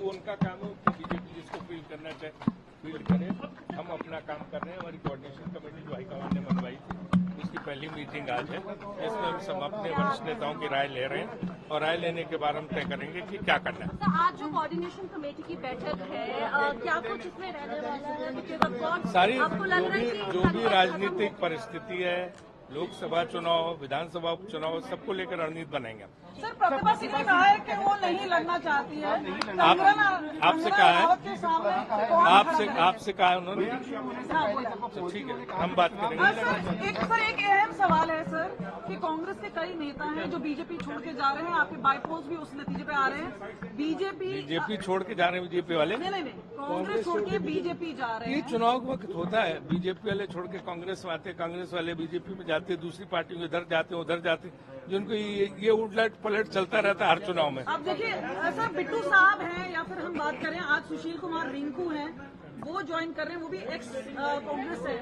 वो उनका काम है, बीजेपी जिसको फील्ड करना चाहे फील्ड करे। हम अपना काम कर रहे हैं। हमारी कोऑर्डिनेशन कमेटी जो हाईकमान ने बनवाई थी उसकी पहली मीटिंग आज है। इसमें हम सब अपने वरिष्ठ नेताओं की राय ले रहे हैं और राय लेने के बाद हम तय करेंगे कि क्या करना है। तो आज जो कोऑर्डिनेशन कमेटी की बैठक है, क्या कुछ इसमें रहने वाला है? सारी जो भी राजनीतिक परिस्थिति है, लोकसभा चुनाव, विधानसभा उपचुनाव, सबको लेकर रणनीति बनाएंगे। सर, प्रतिभा सिंह ने कहा है कि वो नहीं लड़ना चाहती है। आपसे कहा है? आपसे कहा है उन्होंने? तो ठीक है, हम बात करेंगे। एक अहम सवाल है सर कि कांग्रेस के कई नेता हैं जो बीजेपी छोड़ के जा रहे हैं। आपके बाईपोल्स भी उस नतीजे पे आ रहे हैं। बीजेपी छोड़ के जा रहे हैं बीजेपी वाले? नहीं, कांग्रेस छोड़ के बीजेपी जा रहे हैं। ये चुनाव का वक्त होता है, बीजेपी वाले छोड़ के कांग्रेस में आते, कांग्रेस वाले बीजेपी में जाते, दूसरी पार्टी में इधर जाते उधर जाते, जिनको ये उलट पलट चलता रहता है हर चुनाव में। अब देखिए सर, बिट्टू साहब हैं या फिर हम बात करें आज सुशील कुमार रिंकू हैं, वो ज्वाइन कर रहे हैं, वो भी एक्स कांग्रेस है।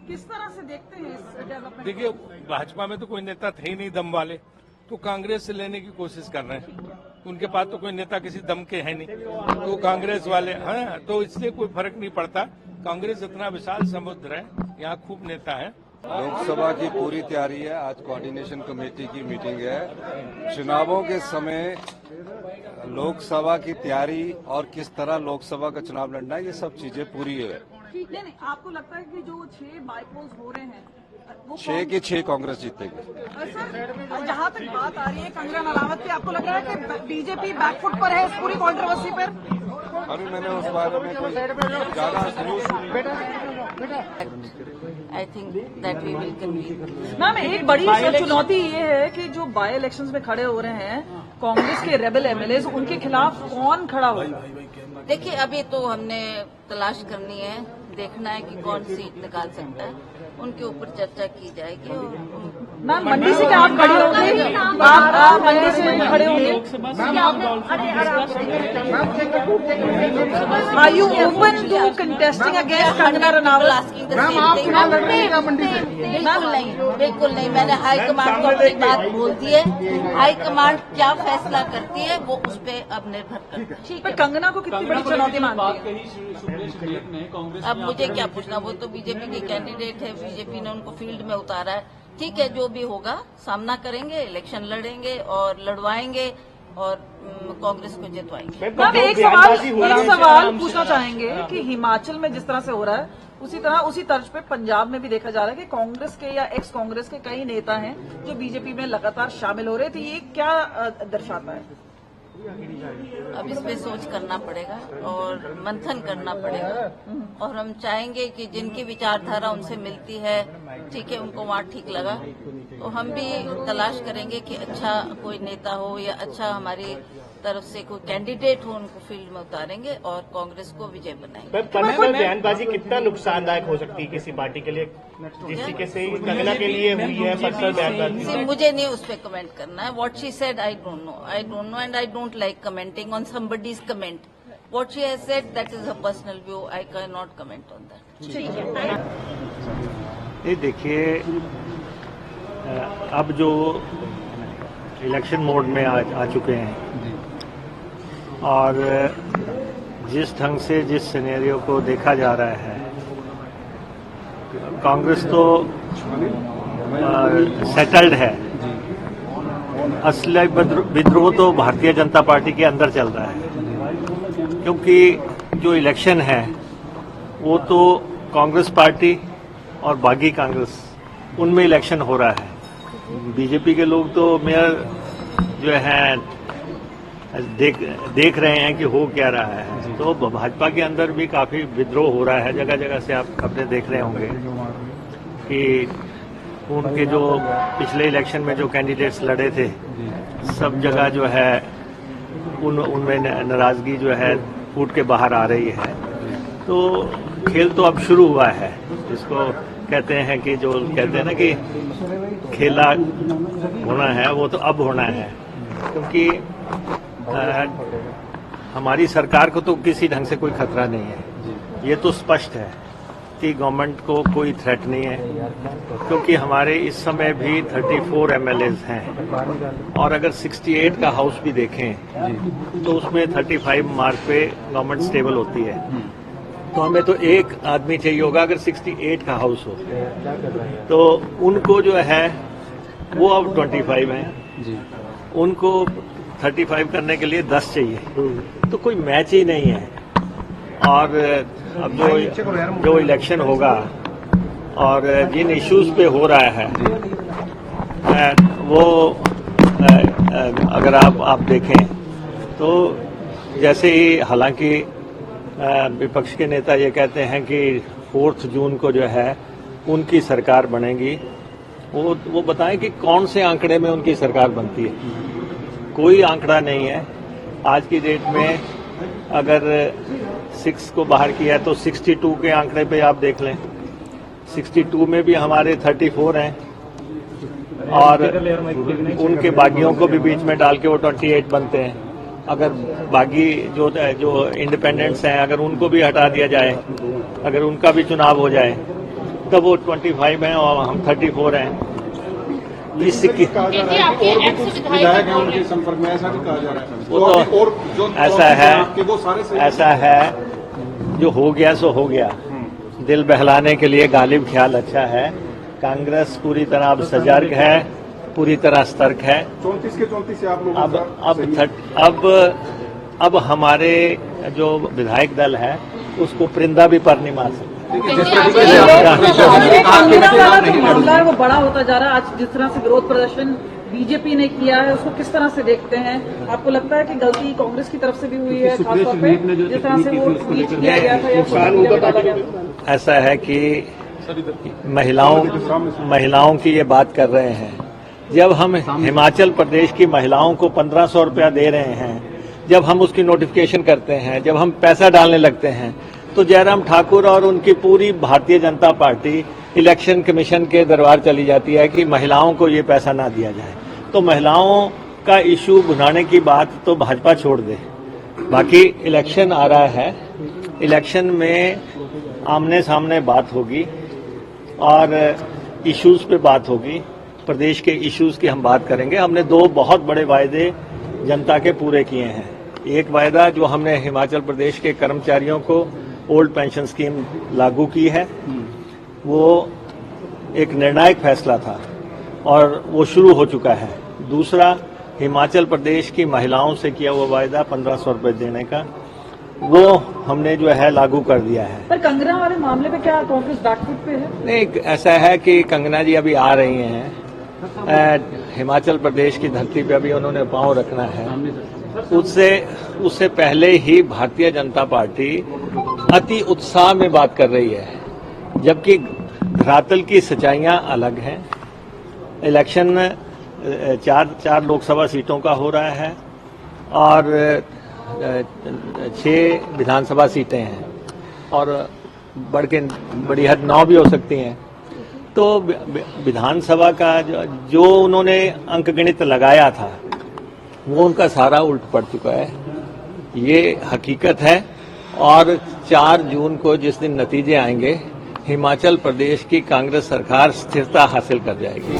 किस तरह से देखते हैं इस डेवलपमेंट? देखिए, भाजपा में तो कोई नेता थे ही नहीं दम वाले, तो कांग्रेस से लेने की कोशिश कर रहे हैं। उनके पास तो कोई नेता किसी दम के है नहीं, तो कांग्रेस वाले हैं, तो इसलिए कोई फर्क नहीं पड़ता। कांग्रेस इतना विशाल समुद्र है, यहाँ खूब नेता है। लोकसभा की पूरी तैयारी है। आज कोऑर्डिनेशन कमेटी की मीटिंग है। चुनावों के समय लोकसभा की तैयारी और किस तरह लोकसभा का चुनाव लड़ना है, ये सब चीजें पूरी है। नहीं, आपको लगता है कि जो 6 बाईपोल्स हो रहे हैं वो 6 के 6 कांग्रेस जीतेगी? सर, जहाँ तक बात आ रही है कंगना रनावत की, आपको लग रहा है कि बीजेपी बैकफुट पर है इस पूरी कंट्रोवर्सी पर? अभी मैंने उस बारे में कोई ज्यादा news I think that we will convene. Ma'am, एक बड़ी चुनौती ये है कि जो बाई इलेक्शंस में खड़े हो रहे हैं कांग्रेस के रेबल एमएलए, उनके खिलाफ कौन खड़ा होगा? देखिए, अभी तो हमने तलाश करनी है, देखना है कि कौन सीट निकाल सकता है, उनके ऊपर चर्चा की जाएगी। मैम, मंडी से क्या आप खड़े होंगे? आप मंडी से खड़े होंगे? Are you open to contesting against Kangana Ranaut? बिल्कुल नहीं। मैंने हाईकमांड को अपनी बात बोल दी है। हाईकमांड क्या फैसला करती है वो उस पर अब निर्भर करता है। ठीक है, कंगना को कितनी बड़ी चुनौती मानती है? अब मुझे क्या पूछना, वो तो बीजेपी के कैंडिडेट है, बीजेपी ने उनको फील्ड में उतारा है। ठीक है, जो भी होगा सामना करेंगे, इलेक्शन लड़ेंगे और लड़वाएंगे और कांग्रेस को जितवाएंगे। एक सवाल पूछना चाहेंगे कि हिमाचल में जिस तरह से हो रहा है उसी तर्ज पे पंजाब में भी देखा जा रहा है कि कांग्रेस के या एक्स कांग्रेस के कई नेता हैं जो बीजेपी में लगातार शामिल हो रहे थे। ये क्या दर्शाता है? अब इस पे सोच करना पड़ेगा और मंथन करना पड़ेगा, और हम चाहेंगे कि जिनकी विचारधारा उनसे मिलती है, ठीक है, उनको वहाँ ठीक लगा तो हम भी तलाश करेंगे कि अच्छा कोई नेता हो या अच्छा हमारी तरफ से कोई कैंडिडेट हो, उनको फील्ड में उतारेंगे और कांग्रेस को विजय बनाएंगे। पर बयानबाजी कितना नुकसानदायक हो सकती है किसी पार्टी के लिए, जिस तरीके से कंगना के लिए हुई है पर्सनल बयानबाजी? मुझे नहीं उस पर कमेंट करना है। What she said I don't know and I don't like commenting on somebody's comment. What she has said that is a personal view, I can not comment on that. ये देखिए, अब जो इलेक्शन मोड में आ चुके हैं और जिस ढंग से जिस सिनेरियो को देखा जा रहा है, कांग्रेस तो सेटल्ड है। असली विद्रोह तो भारतीय जनता पार्टी के अंदर चल रहा है, क्योंकि जो इलेक्शन है वो तो कांग्रेस पार्टी और बागी कांग्रेस, उनमें इलेक्शन हो रहा है। बीजेपी के लोग तो मेयर जो है देख रहे हैं कि हो क्या रहा है, तो भाजपा के अंदर भी काफी विद्रोह हो रहा है। जगह जगह से आप अपने देख रहे होंगे कि उनके जो पिछले इलेक्शन में जो कैंडिडेट्स लड़े थे, सब जगह जो है उनमें नाराजगी जो है फूट के बाहर आ रही है। तो खेल तो अब शुरू हुआ है, जिसको कहते हैं कि जो कहते हैं ना कि खेला होना है वो तो अब होना है, क्योंकि हमारी सरकार को तो किसी ढंग से कोई खतरा नहीं है, ये तो स्पष्ट है। की गवर्नमेंट को कोई थ्रेट नहीं है, क्योंकि हमारे इस समय भी 34 MLAs हैं और अगर 68 का हाउस भी देखें तो उसमें 35 मार्क पे गवर्नमेंट स्टेबल होती है। तो हमें तो एक आदमी चाहिए होगा अगर 68 का हाउस हो, तो उनको जो है वो अब 25 हैं, उनको 35 करने के लिए 10 चाहिए, तो कोई मैच ही नहीं है। और अब जो इलेक्शन होगा और जिन इश्यूज पे हो रहा है वो अगर आप देखें तो जैसे ही, हालांकि विपक्ष के नेता ये कहते हैं कि 4 जून को जो है उनकी सरकार बनेगी, वो बताएं कि कौन से आंकड़े में उनकी सरकार बनती है। कोई आंकड़ा नहीं है। आज की डेट में अगर 6 को बाहर किया है तो 62 के आंकड़े पे आप देख लें, 62 में भी हमारे 34 हैं और उनके बागियों को भी बीच में डाल के वो 28 बनते हैं। अगर बागी जो इंडिपेंडेंट्स हैं अगर उनको भी हटा दिया जाए, अगर उनका भी चुनाव हो जाए तब वो 25 हैं और हम 34 हैं। इसकी विधायक हैं उनके संपर्क में, ऐसा भी कहा जा रहा है। वो तो ऐसा है जो हो गया सो हो गया। दिल बहलाने के लिए गालिब ख्याल अच्छा है। कांग्रेस पूरी तरह अब सजग है, पूरी तरह सतर्क है। 34 के 34 से आप लोग अब हमारे जो विधायक दल है उसको परिंदा भी पर नहीं मार सकते। मामला है वो बड़ा होता जा रहा है। आज जिस तरह से विरोध प्रदर्शन बीजेपी ने किया है उसको किस तरह से देखते हैं? आपको लगता है कि गलती कांग्रेस की तरफ से भी हुई है, खासतौर पे जिस तरह से वो ट्वीट किया गया था या सोशल मीडिया पे डाला गया था? ऐसा है कि महिलाओं की ये बात कर रहे हैं। जब हम हिमाचल प्रदेश की महिलाओं को 1500 रुपया दे रहे हैं, जब हम उसकी नोटिफिकेशन करते हैं, जब हम पैसा डालने लगते हैं, तो जयराम ठाकुर और उनकी पूरी Bharatiya Janata party election commission के दरबार चली जाती है कि महिलाओं को ये पैसा ना दिया जाए। तो महिलाओं का इशू बुझाने की बात तो भाजपा छोड़ दे। बाकी इलेक्शन आ रहा है, इलेक्शन में आमने सामने बात होगी और इश्यूज पे बात होगी। प्रदेश के इश्यूज की हम बात करेंगे। हमने 2 बहुत बड़े वायदे जनता के पूरे किए हैं। एक वायदा जो हमने हिमाचल प्रदेश के कर्मचारियों को ओल्ड पेंशन स्कीम लागू की है, वो एक निर्णायक फैसला था और वो शुरू हो चुका है। दूसरा, हिमाचल प्रदेश की महिलाओं से किया हुआ वायदा 1500 रुपये देने का, वो हमने जो है लागू कर दिया है। पर कंगना वाले मामले में क्या कांग्रेस बैकफुट पे है? नहीं, ऐसा है कि कंगना जी अभी आ रही हैं, हिमाचल प्रदेश की धरती पे अभी उन्होंने पांव रखना है। उससे पहले ही भारतीय जनता पार्टी अति उत्साह में बात कर रही है, जबकि धरातल की सच्चाइयां अलग हैं। इलेक्शन 4 लोकसभा सीटों का हो रहा है और 6 विधानसभा सीटें हैं और बड़ी हद 9 भी हो सकती हैं। तो विधानसभा का जो उन्होंने अंकगणित लगाया था वो उनका सारा उल्ट पड़ चुका है, ये हकीकत है। और 4 जून को जिस दिन नतीजे आएंगे, हिमाचल प्रदेश की कांग्रेस सरकार स्थिरता हासिल कर जाएगी।